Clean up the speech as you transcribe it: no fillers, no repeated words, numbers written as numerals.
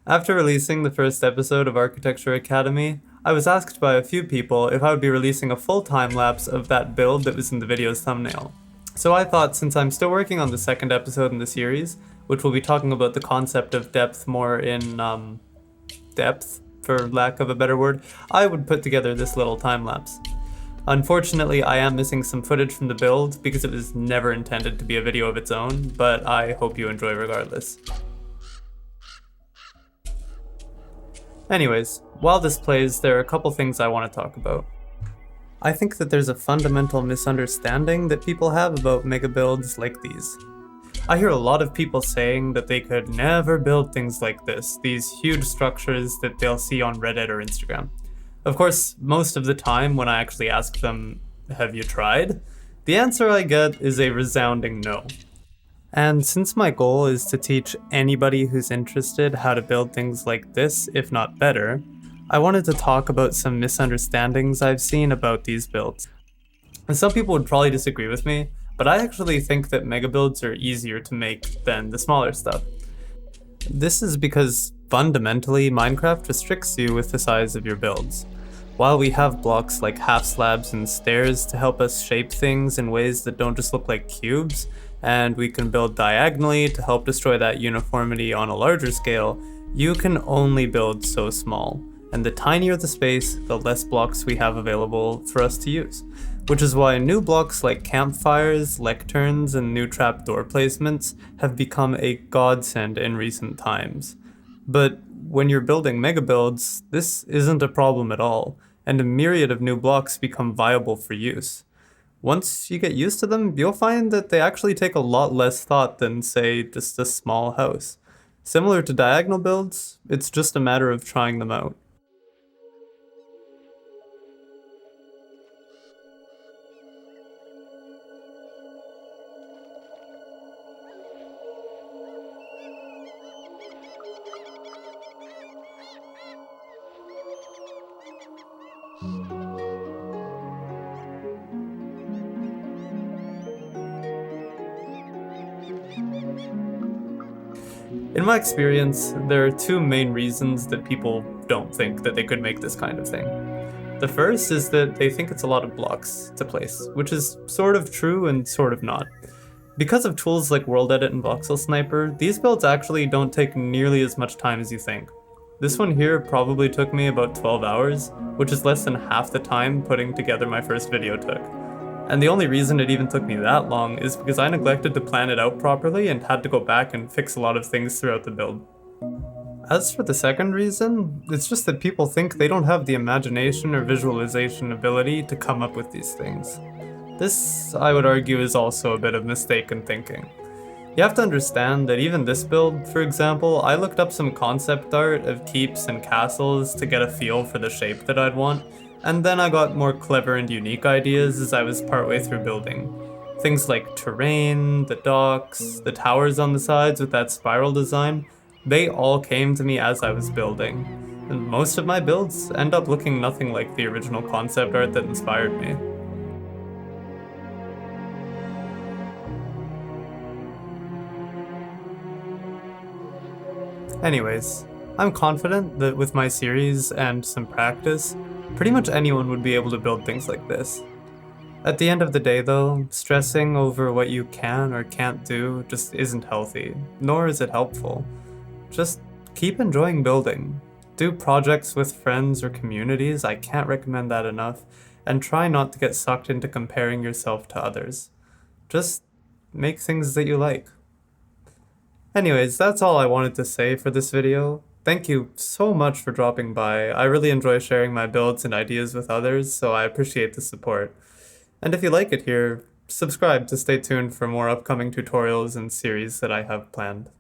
After releasing the first episode of Architecture Academy, I was asked by a few people if I would be releasing a full time-lapse of that build that was in the video's thumbnail. So I thought, since I'm still working on the second episode in the series, which will be talking about the concept of depth more in depth, for lack of a better word, I would put together this little time-lapse. Unfortunately, I am missing some footage from the build because it was never intended to be a video of its own, but I hope you enjoy regardless. Anyways, while this plays, there are a couple things I want to talk about. I think that there's a fundamental misunderstanding that people have about megabuilds like these. I hear a lot of people saying that they could never build things like this, these huge structures that they'll see on Reddit or Instagram. Of course, most of the time when I actually ask them, have you tried? The answer I get is a resounding no. And since my goal is to teach anybody who's interested how to build things like this, if not better, I wanted to talk about some misunderstandings I've seen about these builds. And some people would probably disagree with me, but I actually think that megabuilds are easier to make than the smaller stuff. This is because fundamentally Minecraft restricts you with the size of your builds. While we have blocks like half slabs and stairs to help us shape things in ways that don't just look like cubes, and we can build diagonally to help destroy that uniformity on a larger scale, you can only build so small. And the tinier the space, the less blocks we have available for us to use. Which is why new blocks like campfires, lecterns, and new trapdoor placements have become a godsend in recent times. But when you're building megabuilds, this isn't a problem at all, and a myriad of new blocks become viable for use. Once you get used to them, you'll find that they actually take a lot less thought than, say, just a small house. Similar to diagonal builds, it's just a matter of trying them out. In my experience, there are two main reasons that people don't think that they could make this kind of thing. The first is that they think it's a lot of blocks to place, which is sort of true and sort of not. Because of tools like World Edit and Voxel Sniper, these builds actually don't take nearly as much time as you think. This one here probably took me about 12 hours, which is less than half the time putting together my first video took. And the only reason it even took me that long is because I neglected to plan it out properly and had to go back and fix a lot of things throughout the build. As for the second reason, it's just that people think they don't have the imagination or visualization ability to come up with these things. This, I would argue, is also a bit of mistaken thinking. You have to understand that even this build, for example, I looked up some concept art of keeps and castles to get a feel for the shape that I'd want, and then I got more clever and unique ideas as I was partway through building. Things like terrain, the docks, the towers on the sides with that spiral design, they all came to me as I was building. And most of my builds end up looking nothing like the original concept art that inspired me. Anyways, I'm confident that with my series and some practice, pretty much anyone would be able to build things like this. At the end of the day though, stressing over what you can or can't do just isn't healthy, nor is it helpful. Just keep enjoying building. Do projects with friends or communities, I can't recommend that enough, and try not to get sucked into comparing yourself to others. Just make things that you like. Anyways, that's all I wanted to say for this video. Thank you so much for dropping by. I really enjoy sharing my builds and ideas with others, so I appreciate the support. And if you like it here, subscribe to stay tuned for more upcoming tutorials and series that I have planned.